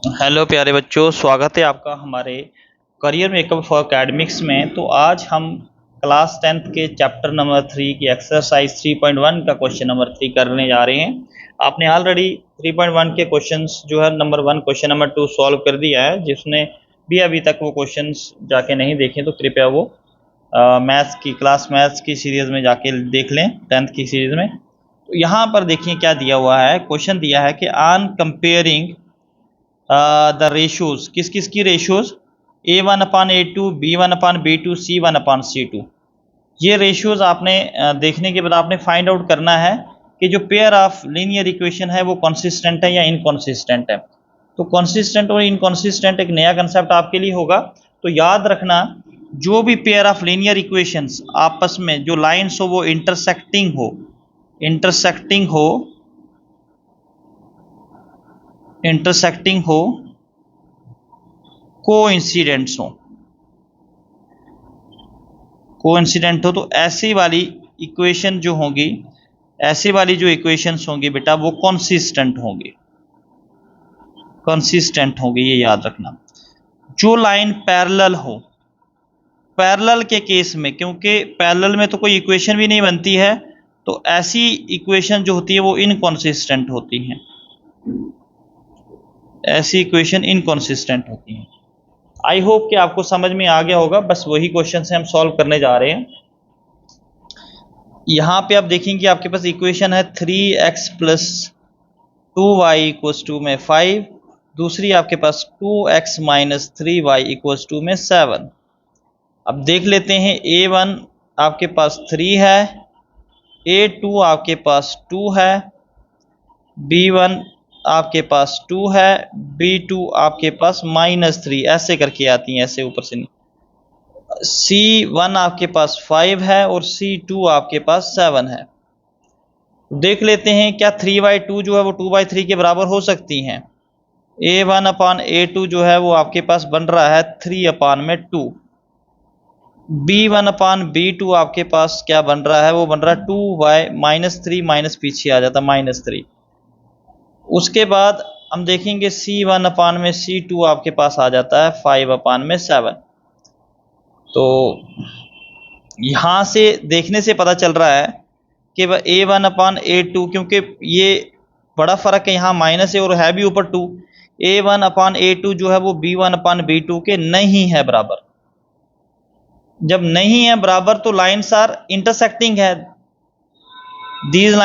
Hello प्यारे बच्चों, स्वागत है आपका हमारे करियर मेकअप फॉर एकेडमिक्स में। तो आज हम क्लास 10th के चैप्टर नंबर 3 की एक्सरसाइज 3.1 का क्वेश्चन नंबर 3 करने जा रहे हैं। आपने ऑलरेडी 3.1 के क्वेश्चंस जो है नंबर 1 क्वेश्चन नंबर 2 सॉल्व कर दिया है। जिसने भी अभी तक वो क्वेश्चंस जाके नहीं देखे तो कृपया वो मैथ्स की सीरीज़ में जाके देख लें, 10th की सीरीज़ में। तो यहाँ पर देखिए क्या दिया हुआ है। क्वेश्चन दिया है कि ऑन कंपेयरिंग द रेशोज, किस किस की रेशोज, A1/A2, B1/B2, C1/C2। ये रेशियोज आपने देखने के बाद आपने फाइंड आउट करना है कि जो पेयर ऑफ लीनियर इक्वेशन है वो कंसिस्टेंट है या इनकंसिस्टेंट है। तो कंसिस्टेंट और इनकंसिस्टेंट एक नया कंसेप्ट आपके लिए होगा। तो याद रखना, जो भी पेयर ऑफ लीनियर इक्वेशंस आपस में जो लाइन्स हो वो इंटरसेक्टिंग हो, कोइंसिडेंट हो, तो ऐसी वाली इक्वेशन जो होंगी, ऐसी वाली जो इक्वेशंस होंगी बेटा वो कंसिस्टेंट होंगी, ये याद रखना। जो लाइन पैरेलल हो, पैरेलल के केस में, क्योंकि पैरेलल में तो कोई इक्वेशन भी नहीं बनती है, तो ऐसी इक्वेशन जो होती है वो इनकंसिस्टेंट होती हैं, ऐसी इक्वेशन इनकंसिस्टेंट होती हैं। आई होप कि आपको समझ में आ गया होगा। बस वही क्वेश्चन से हम सॉल्व करने जा रहे हैं। यहाँ पे आप देखेंगे आपके पास इक्वेशन है 3x plus 2y equals to में 5, दूसरी आपके पास 2x minus 3y equals to में 7। अब देख लेते हैं, A1 आपके पास 3 है, A2 आपके पास 2 है, B1 आपके पास 2 है, B2 आपके पास -3, ऐसे करके आती हैं, ऐसे ऊपर से। C1 आपके पास 5 है और C2 आपके पास 7 है। देख लेते हैं क्या 3/2 जो है वो 2/3 के बराबर हो सकती हैं। A1/A2 जो है वो आपके पास बन रहा है 3/2। B1/B2 आपके पास क्या बन रहा है, वो बन रहा है 2/3, माइनस पीछे आ जाता -3। उसके बाद हम देखेंगे C1/C2 आपके पास आ जाता है 5/7। तो यहाँ से देखने से पता चल रहा है कि A1/A2, क्योंकि ये बड़ा फ़र्क है, यहाँ माइनस है और है भी ऊपर 2। A1/A2 जो है वो B1/B2 के नहीं है बराबर। जब नहीं है बराबर तो लाइन्स आर इंटरसेक्टिंग है। दीज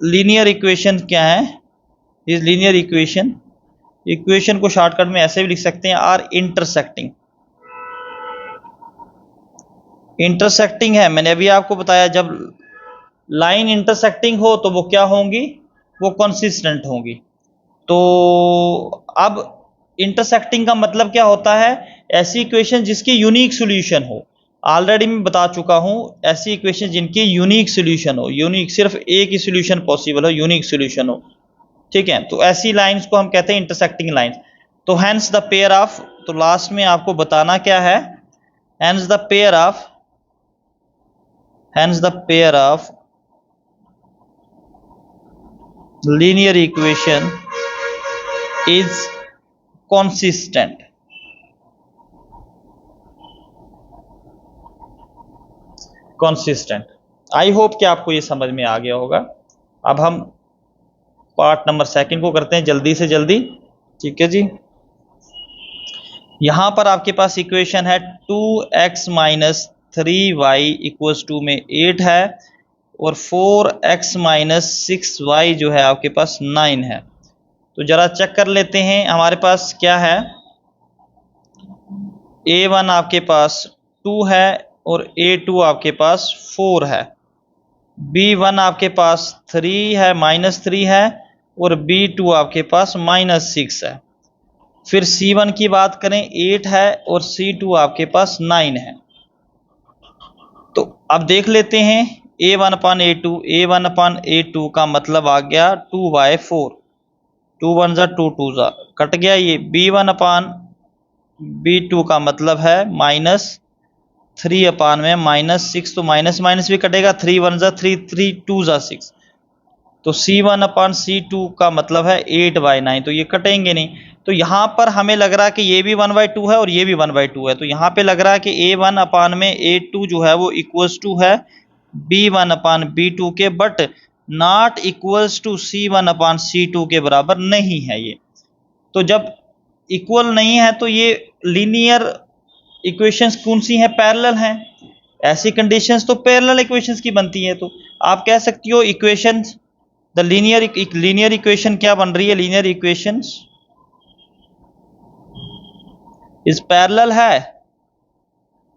लीनियर इक्वेशन क्या है, दीज लीनियर इक्वेशन को शॉर्टकट में ऐसे भी लिख सकते हैं, आर इंटरसेक्टिंग है। मैंने अभी आपको बताया, जब लाइन इंटरसेक्टिंग हो तो वो क्या होंगी, वो कंसिस्टेंट होंगी। तो अब इंटरसेक्टिंग का मतलब क्या होता है, ऐसी इक्वेशन जिसकी यूनिक सॉल्यूशन हो। ऑलरेडी मैं बता चुका हूं, ऐसी इक्वेशन जिनकी यूनिक सॉल्यूशन हो, यूनिक सिर्फ एक ही सॉल्यूशन पॉसिबल हो, यूनिक सॉल्यूशन हो, ठीक है। तो ऐसी लाइंस को हम कहते हैं इंटरसेक्टिंग लाइंस। तो हेंस द पेयर ऑफ, तो लास्ट में आपको बताना क्या है, hence the pair of linear equation is consistent। I hope कि आपको ये समझ में आ गया होगा। अब हम पार्ट नंबर 2 को करते हैं जल्दी से जल्दी, ठीक है जी। यहाँ पर आपके पास इक्वेशन है 2x minus 3y equals to में 8 है और 4x माइनस 6y जो है आपके पास 9 है। तो जरा चेक कर लेते हैं हमारे पास क्या है। A1 आपके पास 2 है और A2 आपके पास 4 है, B1 आपके पास 3 है, -3 है, और B2 आपके पास -6 है। फिर C1 की बात करें 8 है और C2 आपके पास 9 है। तो अब देख लेते हैं A1/A2 का मतलब आ गया 2/4, 2 1 जा 2 2 जा कट गया। ये B1/B2 का मतलब है -3 में -6, तो माइनस माइनस भी कटेगा, 3 1 जा 3, 3 2 जा 6। तो C1/C2 का मतलब है 8/9, तो ये कटेंगे नहीं। तो यहाँ पर हमें लग रहा है कि ये भी 1/2 है और ये भी 1/2 है, तो यहाँ पे लग रहा है कि A1/A2 जो है वो इक्वल्स टू है B1/B2 के, but not equals to C1/C2 के बराबर नहीं है ये। तो जब इक्वल नहीं है तो ये लीनियर इक्वेशंस कौन सी हैं? पैरेलल हैं। ऐसी कंडीशंस तो पैरेलल इक्वेशंस की बनती है। तो आप कह सकती हो इक्वेशंस द लीनियर इक्वेशन क्या बन रही है? लीनियर इक्वेशंस इज पैरेलल है।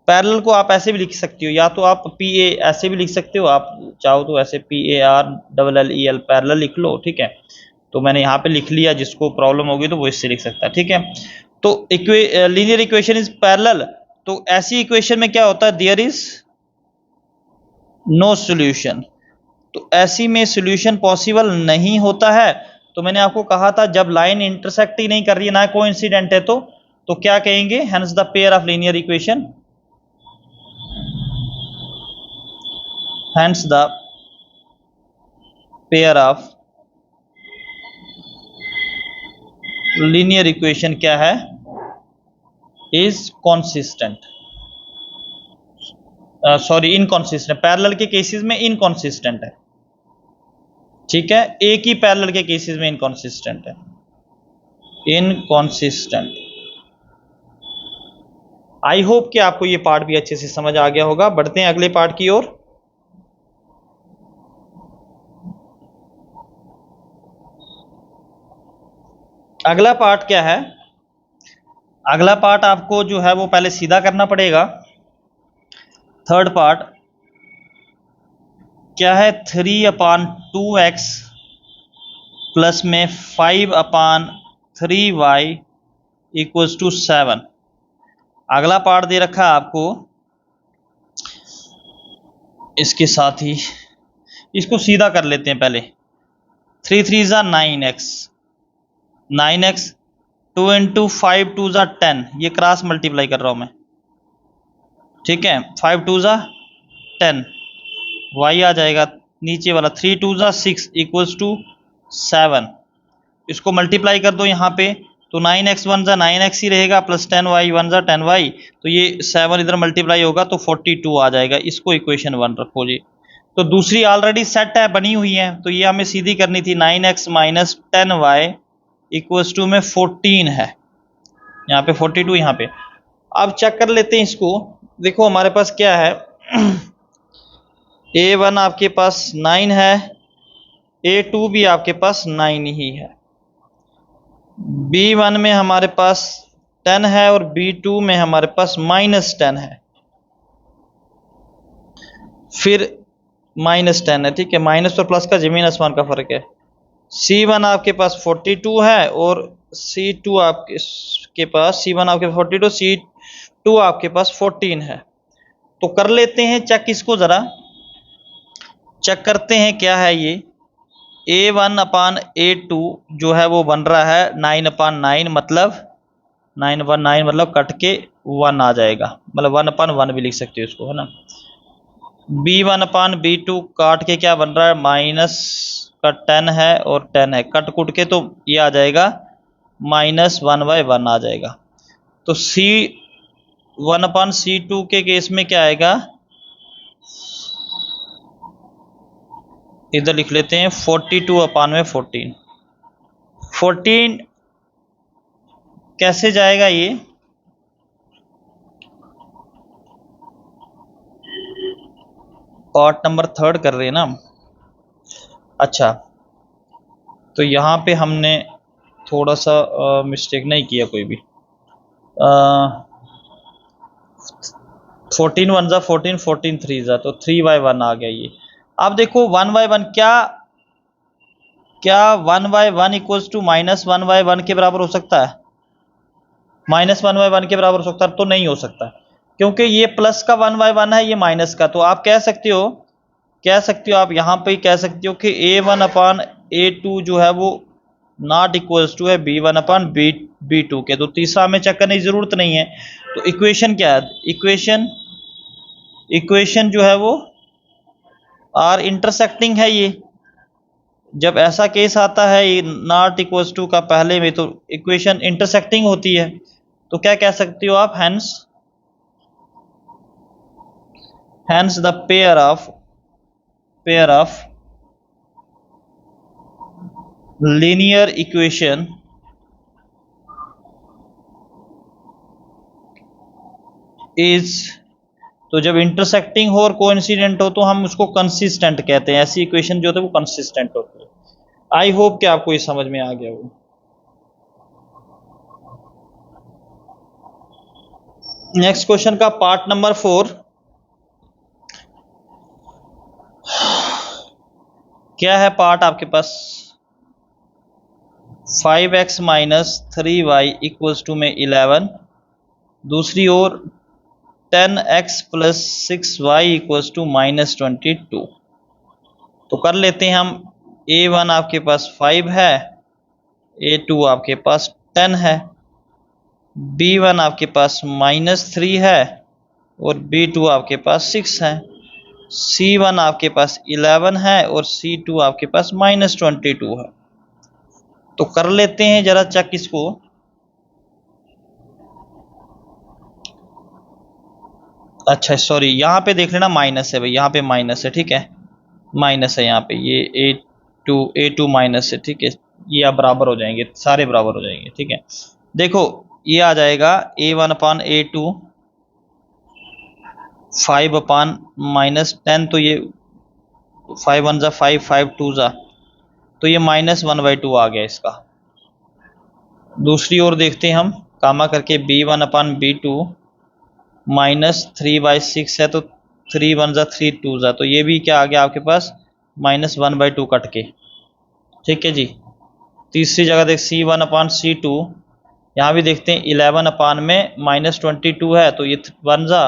पैरेलल को आप ऐसे भी लिख सकती हो, या तो आप पी ए ऐसे भी लिख सकते हो, आप चाहो तो ऐसे PARLLEL पैरेलल लिख लो, ठीक है। तो मैंने यहाँ पे लिख लिया, जिसको प्रॉब्लम होगी तो वो इससे लिख सकता है, ठीक है। तो लीनियर इक्वेशन इज पैरेलल, तो ऐसी इक्वेशन में क्या होता है? There is no solution. तो ऐसी में सॉल्यूशन पॉसिबल नहीं होता है। तो मैंने आपको कहा था जब लाइन इंटरसेक्ट ही नहीं कर रही है, ना कोइंसिडेंट है, तो क्या कहेंगे? Hence the pair of linear equation, hence the pair of linear equation क्या है? Is consistent, sorry inconsistent. Parallel के केसेस में इनकॉन्सिस्टेंट है, ठीक है। एक ही पैरेलल के केसेस में इनकॉन्सिस्टेंट है, इनकॉन्सिस्टेंट। आई होप कि आपको ये पार्ट भी अच्छे से समझ आ गया होगा। बढ़ते हैं अगले पार्ट की ओर। अगला पार्ट क्या है? अगला पार्ट आपको जो है वो पहले सीधा करना पड़ेगा। थर्ड पार्ट क्या है? 3/2x प्लस में 5/3y इक्वल्स टू 7। अगला पार्ट दे रखा है आपको इसके साथ ही, इसको सीधा कर लेते हैं पहले। 3 3 ज़ा 9x, 9x 2 × 5 2 ज़ा 10, ये क्रॉस मल्टीप्लाई कर रहा हूँ मैं, ठीक है। 5 2 ज़ा 10, y आ जाएगा नीचे वाला 3 2 ज़ा 6 इक्वल्स टू 7। इसको मल्टीप्लाई कर दो यहाँ पे, तो 9x 1 ज़ा 9x ही रहेगा, प्लस 10y 1 ज़ा 10y, तो ये 7 इधर मल्टीप्लाई होगा तो 42 आ जाएगा। इसको इक्वेशन 1 रखो जी। तो दूसरी ऑलरेडी सेट है, बनी हुई है, तो ये हमें सीधी करनी थी। 9x minus 10y equals to में 14 है, यहाँ पे 42 यहाँ पे। अब चेक कर लेते हैं इसको। देखो हमारे पास क्या है, A1 आपके पास 9 है, A2 भी आपके पास 9 ही है, B1 में हमारे पास 10 है और B2 में हमारे पास -10 है, फिर -10 है, ठीक है। माइनस और प्लस का जमीन आसमान का फर्क है। C1 आपके पास 42 है और C2 आपके पास, C1 आपके पास 42, C2 आपके पास 14 है। तो कर लेते हैं चेक, इसको ज़रा चेक करते हैं क्या है ये। A1/A2 जो है वो बन रहा है 9/9, मतलब 9/9 मतलब कट के 1 आ जाएगा, मतलब 1/1 भी लिख सकते हो इसको, है ना। B1/B2 काट के क्या बन रहा है? माइनस का 10 है और 10 है, कट कुट के तो ये आ जाएगा -1/1 आ जाएगा। तो C1/C2 के केस में क्या आएगा? इधर लिख लेते हैं 42/14। 14 कैसे जाएगा ये? पार्ट नंबर 3 कर रहे हैं ना। अच्छा, तो यहाँ पे हमने थोड़ा सा मिस्टेक नहीं किया कोई भी। 14 1 ज़ा 14, 14 3 ज़ा, तो 3/1 आ गया ये। अब देखो 1/1 क्या 1/1 इक्वल्स टू -1/1 के बराबर हो सकता है? -1/1 के बराबर हो सकता है? तो नहीं हो सकता, क्योंकि ये प्लस का 1/1 है, ये माइनस का। तो आप कह सकते हो आप यहाँ पे कह सकते हो कि A1/A2 जो है वो नॉट इक्वल्स टू है B1/B2 के। तो तीसरा हमें चेक करने की जरूरत नहीं है। तो इक्वेशन क्या है? इक्वेशन जो है वो आर इंटरसेक्टिंग है ये, जब ऐसा केस आता है नॉट इक्वल्स टू का पहले में, तो इक्वेशन इंटरसेक्टिंग होती है, तो क्या कह सकते हो आप, hence the pair of linear equation is, तो जब इंटरसेक्टिंग हो और कोइंसिडेंट हो तो हम उसको कंसिस्टेंट कहते हैं। ऐसी इक्वेशन जो होती है वो कंसिस्टेंट होती है। आई होप कि आपको ये समझ में आ गया हो। नेक्स्ट क्वेश्चन का पार्ट नंबर 4, क्या है पार्ट आपके पास, 5x minus 3y equals to में 11, दूसरी ओर 10x plus 6y equals to minus 22। तो कर लेते हैं हम। a1 आपके पास 5 है, a2 आपके पास 10 है, b1 आपके पास -3 है और b2 आपके पास 6 है, c1 आपके पास 11 है और c2 आपके पास -22 है। तो कर लेते हैं जरा चेक इसको। अच्छा सॉरी, यहाँ पे देख लेना माइनस है भाई, यहाँ पे माइनस है, ठीक है, माइनस है यहाँ पे, ये a2 माइनस है, ठीक है, ये आप बराबर हो जाएंगे, सारे बराबर हो जाएंगे, ठीक है। देखो ये आ जाएगा a1 अपान a2, 5 अपान -10, तो ये 5 1 जा 5, 5 2 जा, तो ये -1/2 आ गया इसका। दूसरी ओर देखते हैं हम, कामा करके b1 अपान b2 -3/6 है, तो 3 1 जा 3 2 जा, तो ये भी क्या आ गया आपके पास, -1/2 कट के, ठीक है जी। तीसरी जगह देख c1 अपान c2, यहाँ भी देखते हैं 11 अपान में -22 है, तो ये 1 जा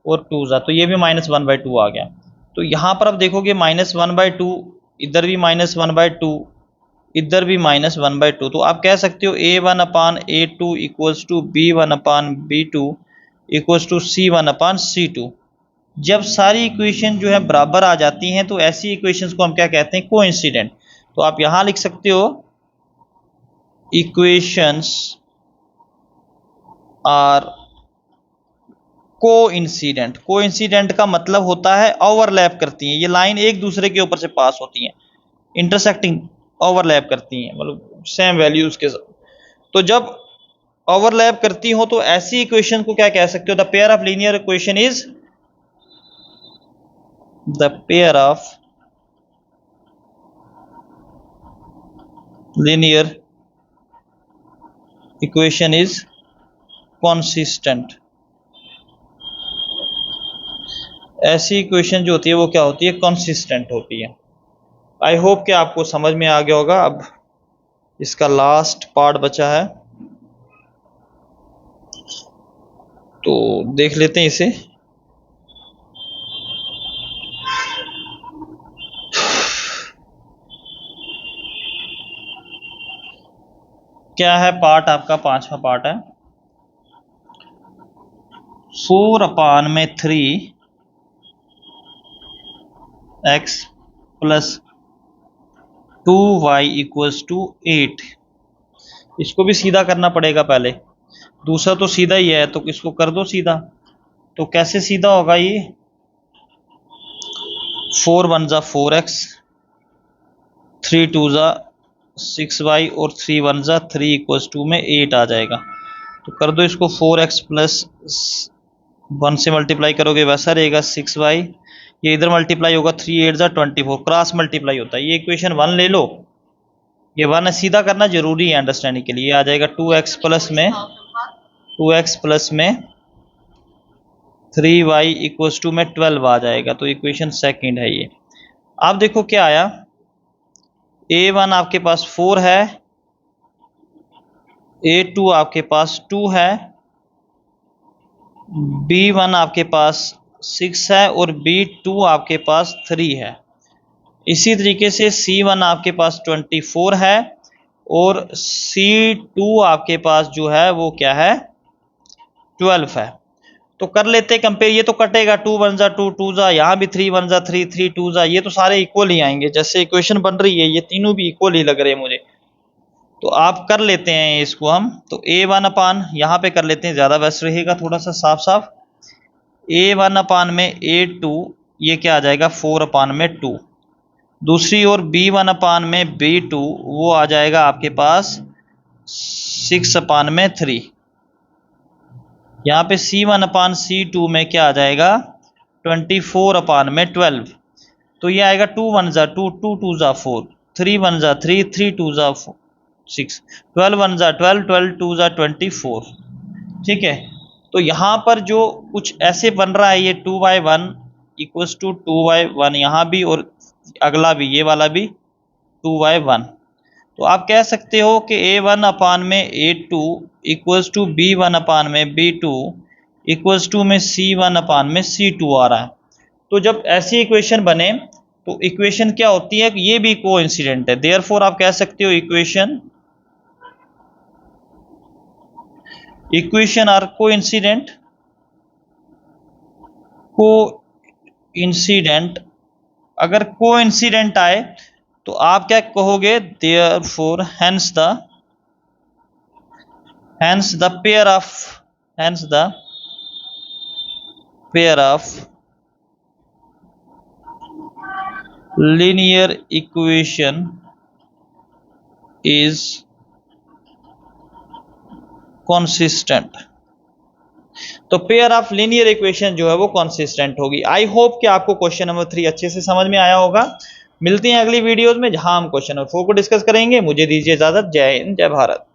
और 2 जा, तो ये भी -1/2 आ गया। तो यहाँ पर अब देखोगे -1/2, इधर भी -1/2, इधर भी -1/2, तो आप कह सकते हो a1 upon a2 equals to b1 upon b2 equals to c1 upon c2। जब सारी इक्वेशन जो है बराबर आ जाती हैं तो ऐसी इक्वेशंस को हम क्या कहते हैं, कोइंसिडेंट। तो आप यहाँ लिख सकते हो इक्वेशंस आर कोइंसिडेंट। कोइंसिडेंट का मतलब होता है ओवरलैप करती हैं, ये लाइन एक दूसरे के ऊपर से पास होती हैं, इंटरसेक्टिंग ओवरलैप करती हैं, मतलब सेम वैल्यूज के साथ। तो जब ओवरलैप करती हो तो ऐसी इक्वेशन को क्या कह सकते हो, the pair of linear equation is, the pair of linear equation is consistent. ऐसी इक्वेशन जो होती है वो क्या होती है, कंसिस्टेंट होती है। आई होप कि आपको समझ में आ गया होगा। अब इसका लास्ट पार्ट बचा है, तो देख लेते हैं इसे। क्या है पार्ट आपका, पांचवा पार्ट है, 4 अपान में 3x plus 2y equals to 8। इसको भी सीधा करना पड़ेगा पहले, दूसरा तो सीधा ही है तो इसको कर दो सीधा। तो कैसे सीधा होगा ये, 4 1 जा 4x, 3 2 जा 6y और 3 1 जा 3 इक्वल्स टू में 8 आ जाएगा। तो कर दो इसको, 4x प्लस 1 से मल्टीप्लाई करोगे वैसा रहेगा 6y, ये इधर मल्टीप्लाई होगा 3 8 जा 24, क्रॉस मल्टीप्लाई होता है। ये इक्वेशन 1 ले लो, ये 1 सीधा करना जरूरी है अंडरस्टैंडिंग के लिए। आ जाएगा 2x प्लस में 3y इक्वल्स टू में 12 आ जाएगा। तो इक्वेशन सेकंड है ये। आप देखो क्या आया, a1 आपके पास 4 है, a2 आपके पास 2 है, b1 आपके पास 6 है और b2 आपके पास 3 है। इसी तरीके से c1 आपके पास 24 है और c2 आपके पास जो है वो क्या है, 12 है। तो कर लेते हैं कंपेयर। ये तो कटेगा, 2 1 जा 2, 2 जा, यहाँ भी 3 1 जा 3, 3 2 जा, ये तो सारे इक्वल ही आएंगे। जैसे इक्वेशन बन रही है ये तीनों भी इक्वल ही लग रहे हैं मुझे। तो आप कर लेते हैं इसको हम, तो a1 अपान यहाँ पे कर लेते हैं, ज़्यादा बेस्ट रहेगा थोड़ा सा साफ साफ। a1 अपान में a2, ये क्या आ जाएगा 4 अपान में 2। दूसरी ओर b1 अपान में b2, वो आ जाएगा आपके पास 6 अपान में 3। यहाँ पे c1 अपान c2 में क्या आ जाएगा 24 अपान में 12। तो ये आएगा 2 1 जा 2, 2 2 जा 4, 3 1 जा 3, 3 2 जा 6, 12 1 जा 12, 12 2 जा 24। ठीक है, तो यहाँ पर जो कुछ ऐसे बन रहा है, ये 2/1 इक्वल्स टू 2/1, यहाँ भी और अगला भी, ये वाला भी 2/1। तो आप कह सकते हो कि a1 अपान में a2 इक्वल्स टू b1 अपान में b2 इक्वल्स टू में c1 अपान में c2 आ रहा है। तो जब ऐसी इक्वेशन बने तो इक्वेशन क्या होती है, ये भी कोइंसिडेंट है। देयरफॉर आप कह सकते हो इक्वेशन आर कोइंसिडेंट। अगर कोइंसिडेंट आए तो आप क्या कहोगे, therefore hence the pair of linear equation is consistent. तो पेयर ऑफ लीनियर इक्वेशन जो है वो कॉन्सिस्टेंट होगी। आई होप कि आपको क्वेश्चन नंबर 3 अच्छे से समझ में आया होगा। मिलते हैं अगली वीडियोज में जहां हम क्वेश्चन नंबर 4 को डिस्कस करेंगे। मुझे दीजिए इजाजत। जय हिंद, जय भारत।